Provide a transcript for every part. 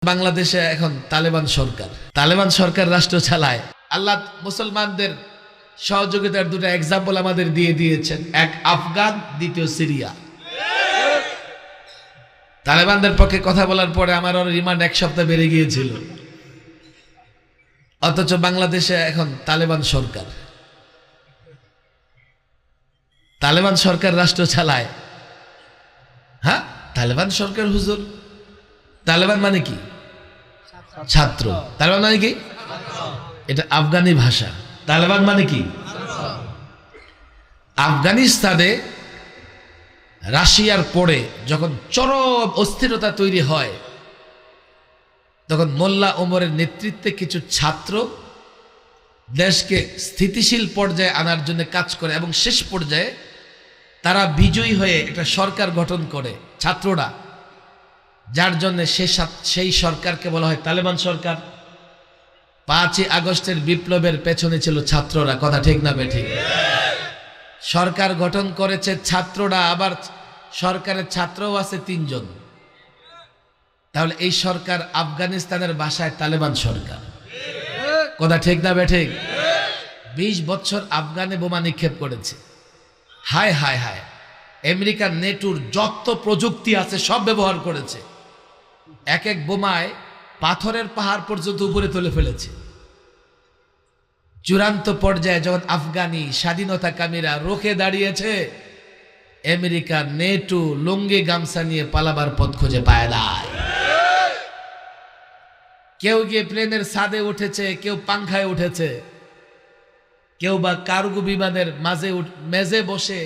বাংলাদেশে এখন তালেবান সরকার রাষ্ট্র চালায়। আল্লাহ মুসলমানদের সহযোগিতার দুটো এক্সাম্পল আমাদের দিয়ে দিয়েছেন, এক আফগান, দ্বিতীয় সিরিয়া। তালেবানদের পক্ষে কথা বলার পরে আমার রিমান্ড এক সপ্তাহ বেড়ে গিয়েছিল, অথচ বাংলাদেশে এখন তালেবান সরকার রাষ্ট্র চালায়। হ্যাঁ, তালেবান সরকার হুজুর। তালেবান মানে কি? ছাত্র। তালেবান মানে কি? এটা আফগানি ভাষা। তালেবান মানে কি? আফগানিস্তানে রাশিয়ার পরে যখন চরম অস্থিরতা তৈরি হয়, তখন মোল্লা ওমরের নেতৃত্বে কিছু ছাত্র দেশকে স্থিতিশীল পর্যায়ে আনার জন্য কাজ করে এবং শেষ পর্যায়ে তারা বিজয়ী হয়ে একটা সরকার গঠন করে ছাত্ররা, যার জন্য সেই সরকারকে বলা হয় তালেবান সরকার। 5ই আগস্টের বিপ্লবের পেছনে ছিল ছাত্ররা, কথা ঠিক না বেঠিক? সরকার গঠন করেছে ছাত্ররা, আবার সরকারের ছাত্রও আছে 3 জন। তাহলে এই সরকার আফগানিস্তানের ভাষায় তালেবান সরকার, কথা ঠিক না বেঠিক? 20 বছর আফগানে বোমা নিক্ষেপ করেছে। হায় হায় হায়, আমেরিকার নেটোর যত প্রযুক্তি আছে সব ব্যবহার করেছে। এক এক বোমায় পাথরের পাহাড় পর্যন্ত উপরে তুলে ফেলেছে। চূড়ান্ত পর্যায়ে যখন আফগানি স্বাধীনতাকামীরা রুখে দাঁড়িয়েছে, আমেরিকা নেটো লুঙ্গি গামছা নিয়ে পালাবার পথ খুঁজে পায় না। কেউ গিয়ে প্লেনের ছাদে উঠেছে, কেউ পাংখায় উঠেছে, কেউ বা কার্গো বিমানের মেজে বসে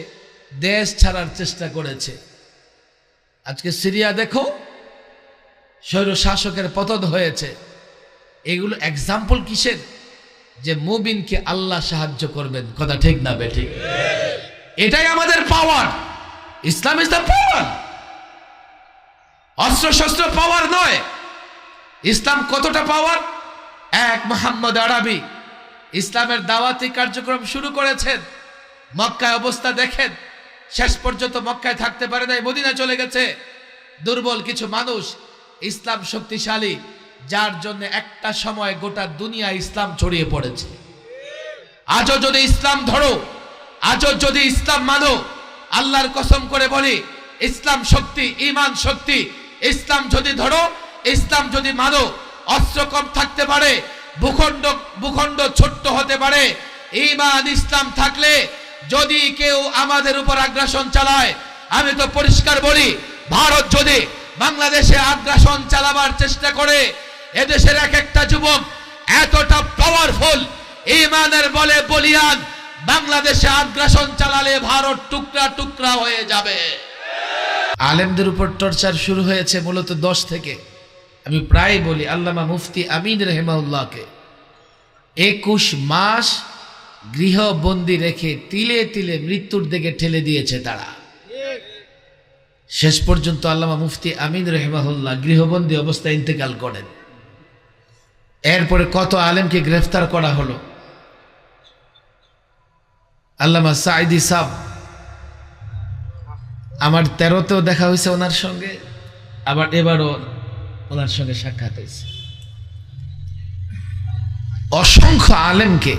দেশ ছাড়ার চেষ্টা করেছে। আজকে সিরিয়া দেখো, স্বৈর শাসকের পতন হয়েছে। এগুলো এক্সাম্পল কিসের? যে মুমিনকে আল্লাহ সাহায্য করবেন, কথা ঠিক না বেঠিক? এটাই আমাদের পাওয়ার। ইসলাম ইজ দ্য পাওয়ার, অস্ত্র শস্ত্র পাওয়ার নয়। ইসলাম কতটা পাওয়ার? এক মুহাম্মদ আরবি ইসলামের দাওয়াতি কার্যক্রম শুরু করেছেন। মক্কায় অবস্থা দেখেন, শেষ পর্যন্ত মক্কায় থাকতে পারে নাই, মদিনায় চলে গেছে। দুর্বল কিছু মানুষ, ইসলাম শক্তিশালী, যার জন্য একটা সময় গোটা দুনিয়া ইসলাম ছড়িয়ে পড়েছে। আজও যদি ইসলাম ধরো, আজও যদি ইসলাম মানো, আল্লাহর কসম করে বলি, ইসলাম শক্তি, ঈমান শক্তি। ইসলাম যদি ধরো, ইসলাম যদি মানো, অস্ত্র কম থাকতে পারে, ভূখণ্ড ছোট্ট হতে পারে, ঈমান ইসলাম থাকলে যদি কেউ আমাদের উপর আগ্রাসন চালায়, আমি তো পরিষ্কার বলি, ভারত যদি বাংলাদেশে আগ্রাসন চালাবার চেষ্টা করে, এদেশের এক একটা যুবক এতটা পাওয়ারফুল, ঈমানের বলে বলিয়ান, বাংলাদেশে আগ্রাসন চালালে ভারত টুকরা টুকরা হয়ে যাবে। আলেমদের উপর টর্চার শুরু হয়েছে মূলত 10 থেকে। আমি প্রায় বলি, আল্লামা মুফতি আমিন রহিমাহুল্লাহকে 21 মাস গৃহবন্দী রেখে তিলে তিলে মৃত্যুর দিকে ঠেলে দিয়েছে তারা। শেষ পর্যন্ত আল্লামা মুফতি আমিন রহিমাহুল্লাহ গৃহবন্দী অবস্থায় ইন্তেকাল করেন। এরপরে কত আলেমকে গ্রেফতার করা হলো। আল্লামা সাঈদী সাহেব, আমার 13তেও দেখা হয়েছে ওনার সঙ্গে, আবার এবারও ওনার সঙ্গে সাক্ষাৎ হয়েছে। অসংখ্য আলেমকে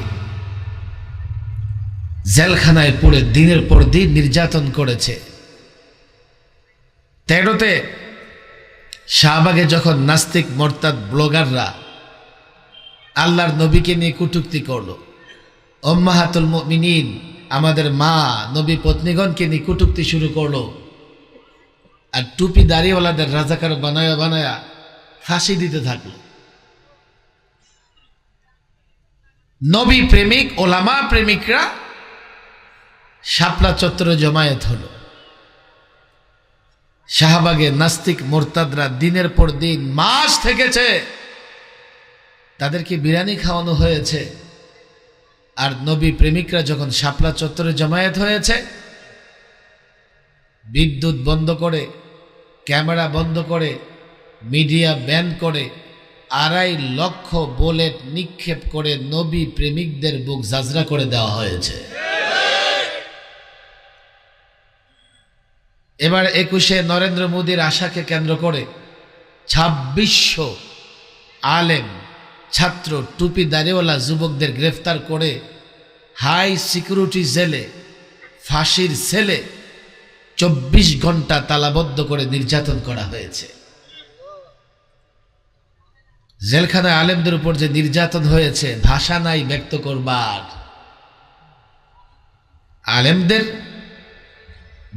জেলখানায় পড়ে দিনের পর দিন নির্যাতন করেছে। 13তে শাহবাগে যখন নাস্তিক মোরতাদ ব্লগাররা আল্লাহর নবীকে নিয়ে কটূক্তি করলো, উম্মাহাতুল মুমিনিন, আমাদের মা নবী পত্নীগণকে নিয়ে কটূক্তি শুরু করলো, আর টুপি দাড়িওয়ালাদের রাজাকার বানায়া ফাঁসি দিতে থাকলো। নবী প্রেমিক, ওলামা প্রেমিকরা শাপলা চত্বরে জমায়েত হলো। শাহবাগে নাস্তিক মোরতাদরা দিনের পর দিন মাস থেকেছে, তাদেরকে বিরিয়ানি খাওয়ানো হয়েছে। আর নবী প্রেমিকরা যখন শাপলা চত্বরে জমায়েত হয়েছে, বিদ্যুৎ বন্ধ করে, ক্যামেরা বন্ধ করে, মিডিয়া ব্যান করে, 2.5 লক্ষ বুলেট নিক্ষেপ করে নবী প্রেমিকদের বুক জাজরা করে দেওয়া হয়েছে। এবার 21শে নরেন্দ্র মোদীর আশাকে কেন্দ্র করে 2600 আলেম ছাত্র টুপি দাড়িওয়ালা যুবকদের গ্রেফতার করে হাই সিকিউরিটি জেলে ফাঁসির সেলে 24 ঘন্টা তালাবদ্ধ করে নির্যাতন করা হয়েছে। জেলখানায় আলেমদের উপর যে নির্যাতন হয়েছে ভাষা নাই ব্যক্ত করবার। আলেমদের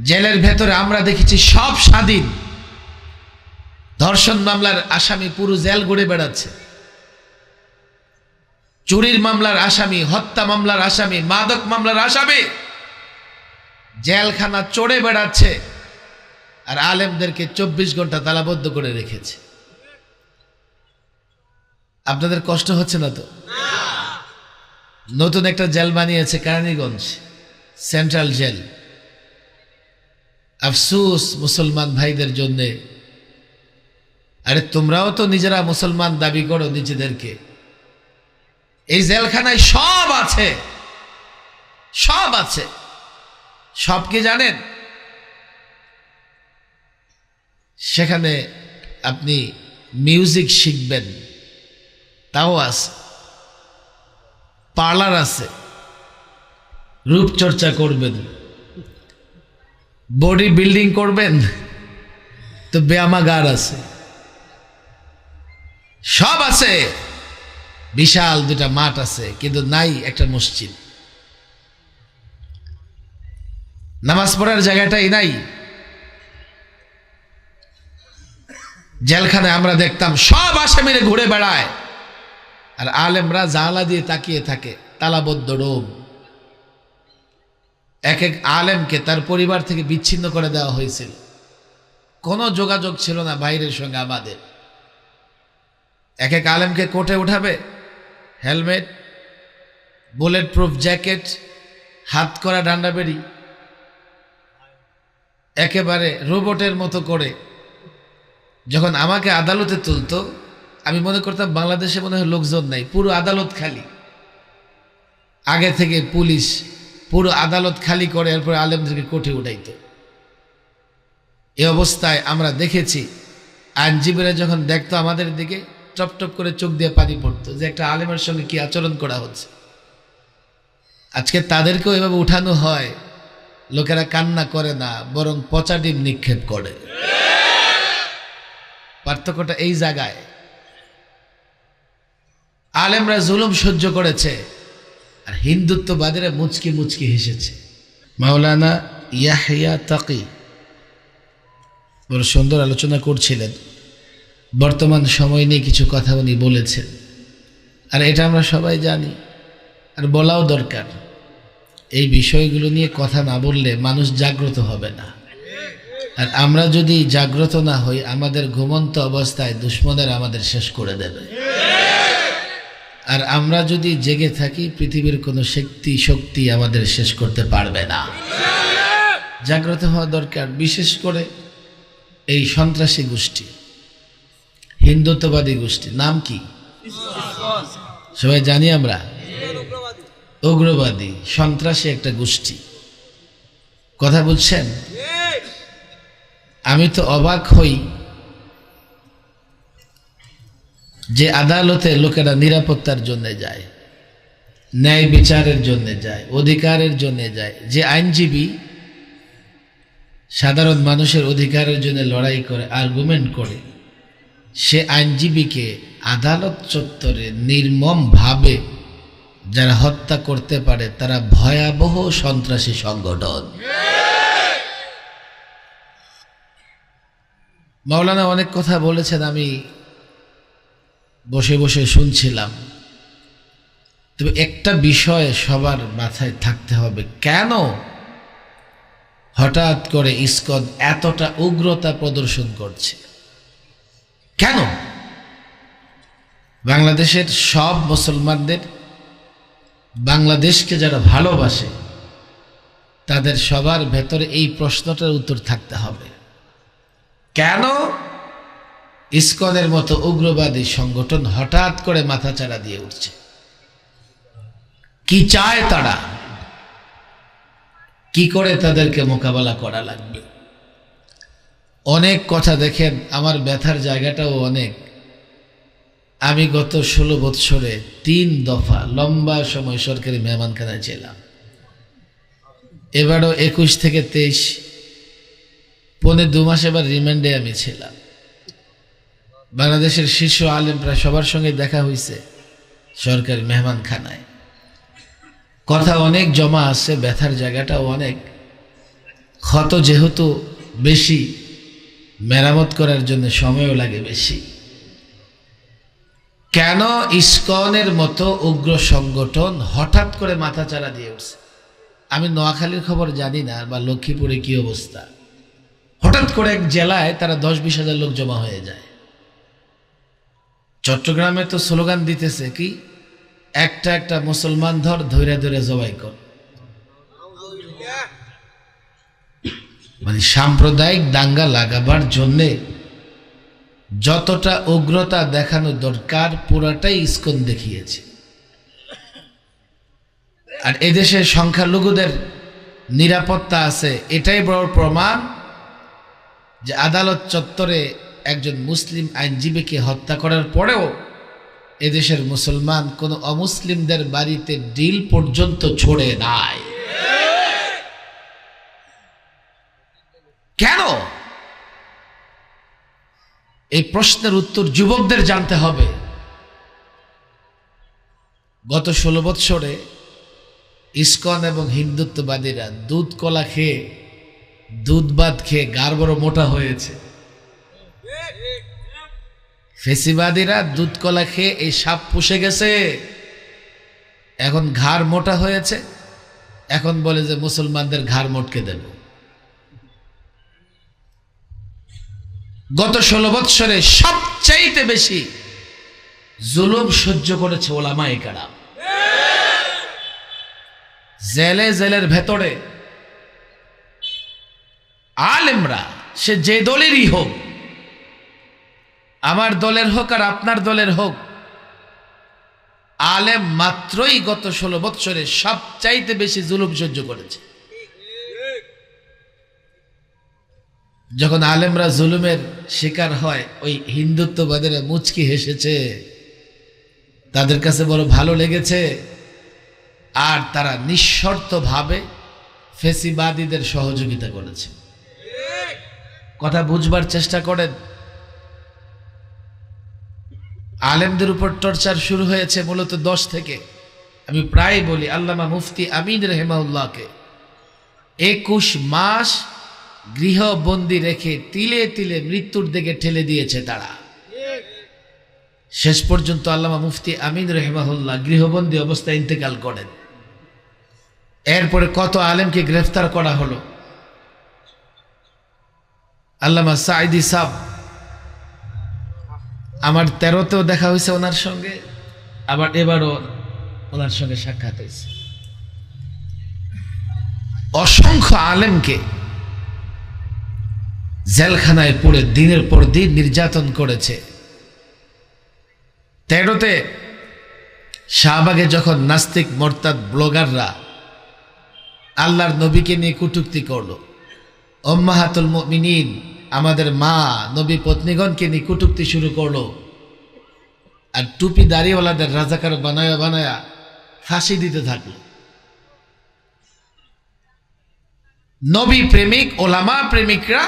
জেলের ভেতরে আমরা দেখেছি সব স্বাধীন। ধর্ষণ মামলার আসামি পুরো জেল ঘুরে বেড়াচ্ছে, চুরির মামলার আসামি, হত্যা মামলার আসামি, মাদক মামলার আসামি জেলখানা চড়ে বেড়াচ্ছে, আর আলেমদেরকে 24 ঘন্টা তালাবদ্ধ করে রেখেছে। আপনাদের কষ্ট হচ্ছে না তো? নতুন একটা জেল বানিয়েছে কেরানীগঞ্জ সেন্ট্রাল জেল। আফসোস মুসলমান ভাইদের জন্য। আরে তোমরাও তো নিজেরা মুসলমান দাবি করো নিজেদেরকে। এই জেলখানায় সব আছে, সব আছে। সব কি জানেন? সেখানে আপনি মিউজিক শিখবেন, তাও আছে। পার্লার আছে, রূপচর্চা করবেন। বডি বিল্ডিং করবেন তো ব্যায়ামাগার আছে, সব আছে। বিশাল দুটা মাঠ আছে, কিন্তু নাই একটা মসজিদ। নামাজ পড়ার জায়গাটাই নাই। জেলখানায় আমরা দেখতাম সব আসামিরে ঘুরে বেড়ায়, আর আলেমরা জানালা দিয়ে তাকিয়ে থাকে, তালাবদ্ধ রুম। এক এক আলেমকে তার পরিবার থেকে বিচ্ছিন্ন করে দেওয়া হয়েছিল। কোনো যোগাযোগ ছিল না বাইরের সঙ্গে আমাদের। এক এক আলেমকে কোর্টে উঠাবে, হেলমেট, বুলেট প্রুফ জ্যাকেট, হাত করা ডান্ডা বেড়ি, একেবারে রোবটের মতো করে। যখন আমাকে আদালতে তুলতো, আমি মনে করতাম বাংলাদেশে মনে হয় লোকজন নাই, পুরো আদালত খালি। আগে থেকে পুলিশ পুরো আদালত খালি করে এরপরে আলেমদেরকে কোর্টে উঠাইতো। এই অবস্থায় আমরা দেখেছি আইনজীবীরা যখন দেখতো আমাদের দিকে, টপ টপ করে চোখ দিয়ে পানি পড়তো যে একটা আলেমের সঙ্গে কি আচরণ করা হচ্ছে। আজকে তাদেরকেও এভাবে উঠানো হয়, লোকেরা কান্না করে না, বরং পচা ডিম নিক্ষেপ করে। পার্থক্যটা এই জায়গায়। আলেমরা জুলুম সহ্য করেছে, আর হিন্দুত্ববাদীরা মুচকি মুচকি হেসেছে। মাওলানা ইয়াহিয়া তাকি বড় সুন্দর আলোচনা করছিলেন। বর্তমান সময় নিয়ে কিছু কথা উনি বলেছেন, আর এটা আমরা সবাই জানি, আর বলাও দরকার। এই বিষয়গুলো নিয়ে কথা না বললে মানুষ জাগ্রত হবে না। আর আমরা যদি জাগ্রত না হই, আমাদের ঘুমন্ত অবস্থায় দুশ্মনেরা আমাদের শেষ করে দেবে। আর আমরা যদি জেগে থাকি, পৃথিবীর কোনো শক্তি আমাদের শেষ করতে পারবে না। জাগ্রত হওয়া দরকার। বিশেষ করে এই সন্ত্রাসী গোষ্ঠী, হিন্দুত্ববাদী গোষ্ঠী, নাম কি সবাই জানি আমরা, উগ্রবাদী সন্ত্রাসী একটা গোষ্ঠী। কথা বুঝছেন? আমি তো অবাক হই যে আদালতে লোকেরা নিরাপত্তার জন্য যায়, ন্যায় বিচারের জন্য যায়, অধিকারের জন্য যায়। যে আইনজীবী সাধারণ মানুষের অধিকারের জন্য লড়াই করে, আর্গুমেন্ট করে, সে আইনজীবীকে আদালত চত্বরে নির্মমভাবে যারা হত্যা করতে পারে, তারা ভয়াবহ সন্ত্রাসী সংগঠন। মাওলানা অনেক কথা বলেছেন, আমি বসে বসে শুনছিলাম। তবে একটা বিষয় সবার মাথায় থাকতে হবে, কেন হঠাৎ করে ইসকন এতটা উগ্রতা প্রদর্শন করছে? কেন? বাংলাদেশের সব মুসলমানদের, বাংলাদেশকে যারা ভালোবাসে, তাদের সবার ভেতরে এই প্রশ্নটার উত্তর থাকতে হবে, কেন ইসকনের মতো উগ্রবাদী সংগঠন হঠাৎ করে মাথাচাড়া দিয়ে উঠছে? কি চায় তারা? কি করে তাদেরকে মোকাবেলা করা লাগবে? অনেক কথা দেখেন, আমার ব্যথার জায়গাটাও অনেক। আমি গত 16 বৎসরে 3 দফা লম্বা সময় সরকারি মেহমানখানায় ছিলাম। এবারও 21 থেকে 23 পৌনে 2 মাস এবার রিমান্ডে আমি ছিলাম। বাংলাদেশের শীর্ষ আলেম প্রায় সবার সঙ্গে দেখা হয়েছে সরকারি মেহমানখানায়। কথা অনেক জমা আছে, ব্যথার জায়গাটাও অনেক। ক্ষত যেহেতু বেশি, মেরামত করার জন্য সময়ও লাগে বেশি। কেন ইসকনের মতো উগ্র সংগঠন হঠাৎ করে মাথাচাড়া দিয়ে উঠছে? আমি নোয়াখালীর খবর জানি না বা লক্ষ্মীপুরে কি অবস্থা। হঠাৎ করে এক জেলায় তারা 10-20 হাজার লোক জমা হয়ে যায়। চট্টগ্রামে তো স্লোগান দিতেছে কি, একটা একটা মুসলমান ধরে ধরে জবাই কর। মানে সাম্প্রদায়িক দাঙ্গা লাগাবার জন্যে যতটা উগ্রতা দেখানো দরকার পুরাটাই ইসকন দেখিয়েছে। আর এদেশের সংখ্যালঘুদের নিরাপত্তা আছে, এটাই বড় প্রমাণ যে আদালত চত্বরে একজন মুসলিম আইনজীবীকে হত্যা করার পরেও এদেশের মুসলমান কোন অমুসলিমদের বাড়িতে ডিল পর্যন্ত ছোড়ে নাই। কেন? এই প্রশ্নের উত্তর যুবকদের জানতে হবে। গত 16 বৎসরে ইসকন এবং হিন্দুত্ববাদীরা দুধ কলা খেয়ে, দুধ ভাত খেয়ে গাড় বড় মোটা হয়েছে। ফেসিবাদীরা দুধ কলা খেয়ে এই সাপ পুষে গেছে, এখন ঘাড় মোটা হয়েছে, এখন বলে যে মুসলমানদের ঘাড় মোটকে দেব। গত 16 বৎসরে সবচাইতে বেশি জুলুম সহ্য করেছে ওলামায়ে কেরাম। জেলে জেলের ভেতরে আলেমরা, সে যে দলেরই হোক, আমার দলের হোক আর আপনার দলের হোক, আলেম মাত্রই গত 16 বৎসরে সবচাইতে বেশি জুলুম সহ্য করেছে। যখন আলেমরা জুলুমের শিকার হয়, ওই হিন্দুত্ববাদীরা মুচকি হেসেছে, তাদের কাছে বড় ভালো লেগেছে, আর তারা নিঃশর্তভাবে ফেসিবাদীদের সহযোগিতা করেছে। কথা বুঝবার চেষ্টা করেন। আলেমদের উপর টর্চার শুরু হয়েছে মূলত 10 থেকে। আমি প্রায় বলি, আল্লামা মুফতি আমিন রহিমাহুল্লাহকে 21 মাস গৃহবন্দী রেখে তিলে তিলে মৃত্যুর দিকে ঠেলে দিয়েছে তারা। শেষ পর্যন্ত আল্লামা মুফতি আমিন রহিমাহুল্লাহ গৃহবন্দী অবস্থায় ইন্তেকাল করেন। এরপরে কত আলেমকে গ্রেফতার করা হলো। আল্লামা সাঈদী সাহেব, আমার 13তেও দেখা হয়েছে ওনার সঙ্গে, আবার এবারও ওনার সঙ্গে সাক্ষাৎ হয়েছে। অসংখ্য আলেমকে জেলখানায় পুরে দিনের পর দিন নির্যাতন করেছে। 13তে শাহবাগে যখন নাস্তিক মোরতাদ ব্লগাররা আল্লাহর নবীকে নিয়ে কটূক্তি করলো, উম্মাহাতুল মুমিনিন আমাদের মা নবী পত্নীগণকে নিয়ে কটূক্তি শুরু করলো, আর টুপি দাড়িওয়ালাদের রাজাকার বানায়া বানায়া ফাঁসি দিতে থাকলো। নবী প্রেমিক ওলামা প্রেমিকরা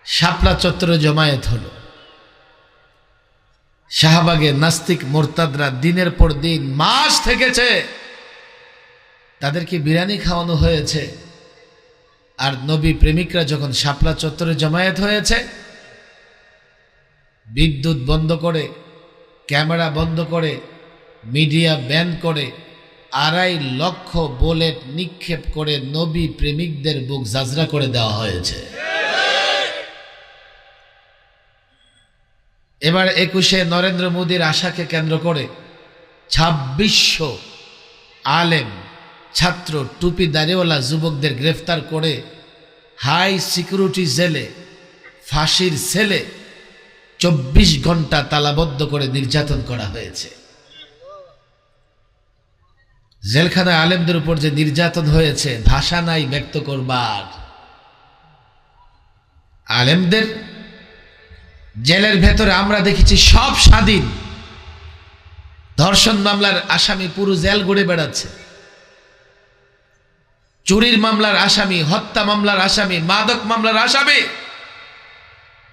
শাপলা চত্বরে জমায়েত হলো। শাহবাগে নাস্তিক মোরতাদরা দিনের পর দিন মাস থেকেছে, তাদেরকে বিরিয়ানি খাওয়ানো হয়েছে। আর নবী প্রেমিকরা যখন শাপলা চত্বরে জমায়েত হয়েছে, বিদ্যুৎ বন্ধ করে, ক্যামেরা বন্ধ করে, মিডিয়া ব্যান করে 2.5 লক্ষ বুলেট নিক্ষেপ করে নবী প্রেমিকদের বুক জাজরা করে দেওয়া হয়েছে। এবার 21শে নরেন্দ্র মোদীর আশাকে কেন্দ্র করে 2600 আলেম, ছাত্র, টুপি দাড়িওয়ালা যুবকদের গ্রেফতার করে হাই সিকিউরিটি জেলে, ফাঁসির সেলে 24 ঘন্টা তালাবদ্ধ করে নির্যাতন করা হয়েছে। জেলখানায় আলেমদের উপর যে নির্যাতন হয়েছে, ভাষা নাই ব্যক্ত করবার। আলেমদের জেলের ভেতরে আমরা দেখেছি সব স্বাধীন। ধর্ষণ মামলার আসামি পুরো জেল ঘুরে বেড়াচ্ছে, চুরির মামলার আসামি, হত্যা মামলার আসামি, মাদক মামলার আসামি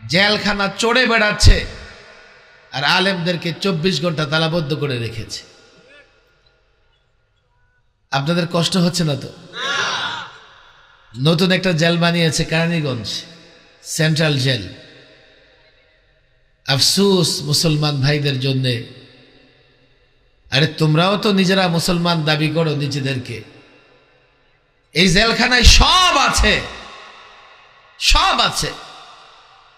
জেলখানা চড়ে বেড়াচ্ছে, আর আলেমদেরকে 24 ঘন্টা তালাবদ্ধ করে রেখেছে। আপনাদের কষ্ট হচ্ছে না তো? নতুন একটা জেল বানিয়েছে কেরানীগঞ্জ, সেন্ট্রাল জেল। আফসোস মুসলমান ভাইদের জন্যে। আরে তোমরাও তো নিজেরা মুসলমান দাবি করো নিজেদেরকে। এই জেলখানায় সব আছে, সব আছে।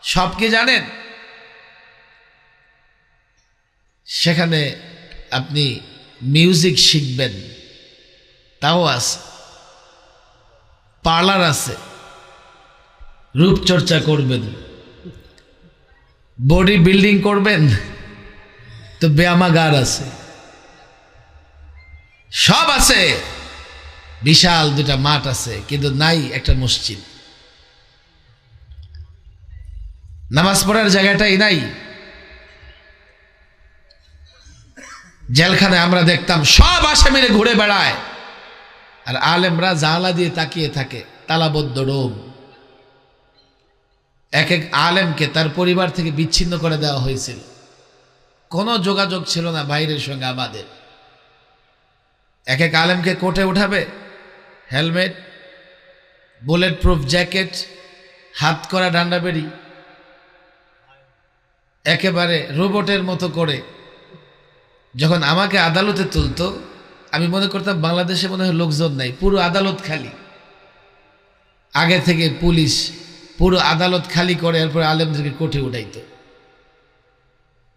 সব কি জানেন? সেখানে আপনি মিউজিক শিখবেন, তাও আছে। পার্লার আছে, রূপচর্চা করবেন। বডি বিল্ডিং করবেন তো ব্যায়ামাগার আছে, সব আছে। বিশাল দুটা মাঠ আছে, কিন্তু নাই একটা মসজিদ। নামাজ পড়ার জায়গাটাই নাই। জেলখানায় আমরা দেখতাম সব আসামিরে ঘুরে বেড়ায়, আর আলেমরা জানালা দিয়ে তাকিয়ে থাকে, তালাবদ্ধ রুম। এক এক আলেমকে তার পরিবার থেকে বিচ্ছিন্ন করে দেওয়া হয়েছিল, কোনো যোগাযোগ ছিল না বাইরের সঙ্গে আমাদের। এক এক আলেমকে কোর্টে উঠাবে, হেলমেট, বুলেট প্রুফ জ্যাকেট, হাত করা ডান্ডা বেড়ি, একেবারে রোবটের মতো করে। যখন আমাকে আদালতে তুলতো, আমি মনে করতাম বাংলাদেশে মনে হয় লোকজন নাই, পুরো আদালত খালি। আগে থেকে পুলিশ পুরো আদালত খালি করে এরপরে আলেমদেরকে কোর্টে উঠাইতো।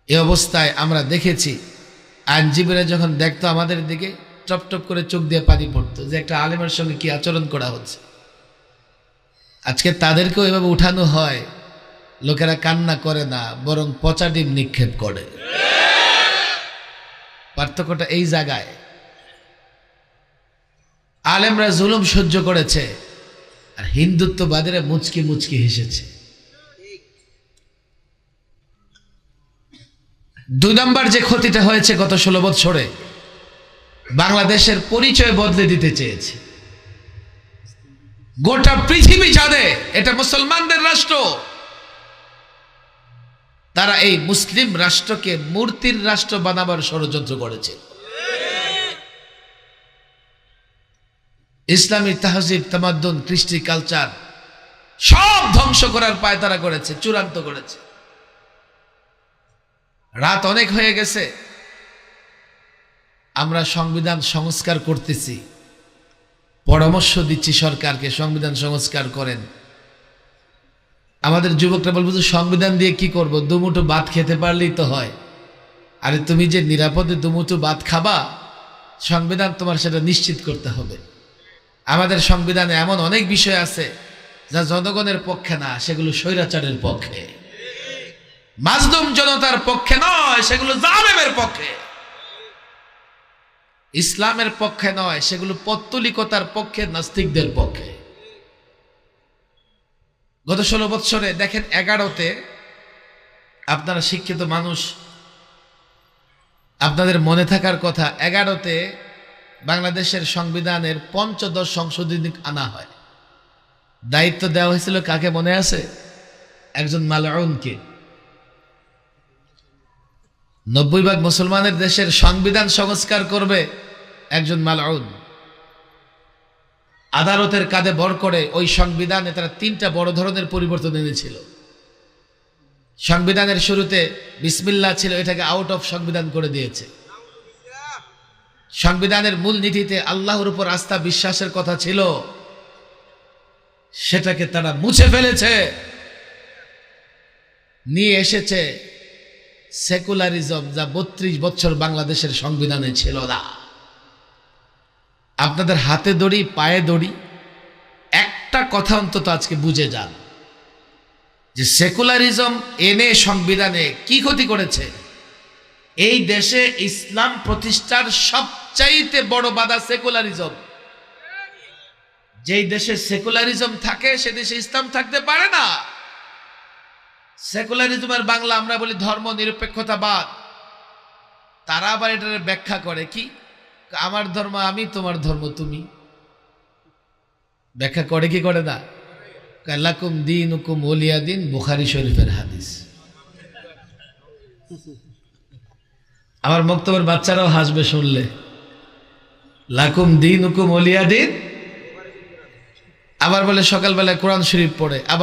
এই অবস্থায় আমরা দেখেছি আইনজীবীরা যখন দেখতো আমাদের দিকে, টপ টপ করে চোখ দিয়ে পানি পড়তো যে একটা আলেমের সঙ্গে কি আচরণ করা হচ্ছে। আজকে তাদেরকেও এভাবে উঠানো হয়, লোকেরা কান্না করে না, বরং পচা ডিম নিক্ষেপ করে। পার্থক্যটা এই জায়গায়। আলেমরা জুলুম সহ্য করেছে, আর হিন্দুত্ববাদীরা মুচকি মুচকি হেসেছে। 2 নম্বর যে ক্ষতিটা হয়েছে গত 16 বছরে, বাংলাদেশের পরিচয় বদলে দিতে চেয়েছে। গোটা পৃথিবী জানে এটা মুসলমানদের রাষ্ট্র। তারা এই মুসলিম রাষ্ট্রকে মূর্তির রাষ্ট্র বানাবার ষড়যন্ত্র করেছে। ইসলামী তাহজিব, তামাদ্দুন, কৃষ্টি, কালচার সব ধ্বংস করার পায়তারা করেছে, চূড়ান্ত করেছে। রাত অনেক হয়ে গেছে, আমরা সংবিধান সংস্কার করতেছি, পরামর্শ দিচ্ছি সরকারকে সংবিধান সংস্কার করেন। আমাদের যুবকরা বলবো যে সংবিধান দিয়ে কি করব, দুমুঠো ভাত খেতে পারলেই তো হয়। আরে তুমি যে নিরাপদে দুমুঠো ভাত খাবা, সংবিধান তোমার সেটা নিশ্চিত করতে হবে। আমাদের সংবিধানে এমন অনেক বিষয় আছে যা জনগণের পক্ষে না, সেগুলো স্বৈরাচারের পক্ষে। মাজলুম জনতার পক্ষে নয়, সেগুলো জালেমের পক্ষে। ইসলামের পক্ষে নয়, সেগুলো পৌত্তলিকতার পক্ষে, নাস্তিকদের পক্ষে। গত 16 বছরে দেখেন 11তে, আপনারা শিক্ষিত মানুষ, আপনাদের মনে থাকার কথা, 11তে বাংলাদেশের সংবিধানের 15 সংশোধনী আনা হয়। দায়িত্ব দেওয়া হয়েছিল কাকে মনে আছে? একজন মালউনকে। 90% মুসলমানের দেশের সংবিধান সংস্কার করবে একজন মালউন। আদালতের কাঁধে ভর করে ওই সংবিধানে তারা 3টা বড় ধরনের পরিবর্তন এনেছিল। সংবিধানের শুরুতে বিসমিল্লাহ ছিল, এটাকে আউট অফ সংবিধান করে দিয়েছে। সংবিধানের মূল নীতিতে আল্লাহর উপর আস্থা বিশ্বাসের কথা ছিল, সেটাকে তারা মুছে ফেলেছে। নিয়ে এসেছে সেকুলারিজম, যা 32 বছর বাংলাদেশের সংবিধানে ছিল না। আপনাদের হাতে দড়ি, পায়ে দড়ি। একটা কথা অন্তত আজকে বুঝে যান যে সেকুলারিজম এনে সংবিধানে কি ক্ষতি করেছে। এই দেশে ইসলাম প্রতিষ্ঠার সবচাইতে বড় বাধা সেকুলারিজম। যেই দেশে সেকুলারিজম থাকে সে দেশে ইসলাম থাকতে পারে না। সেকুলারিজমের বাংলা আমরা বলি ধর্ম নিরপেক্ষতাবাদ। তারা আবার এটার ব্যাখ্যা করে কি, আমার ধর্ম আমি, তোমার ধর্ম তুমি। ব্যাখ্যা করে কি করে না? লাকুম দীনুকুম ওলিয়া দিন, বুখারী শরীফের হাদিস। আমার বক্তব্যের বাচ্চারাও হাসবে শুনলে। লাকুম দীনুকুম ওলিয়া দিন, আবার বলে সকালবেলায় কোরআন শরীফ পড়ে, আবার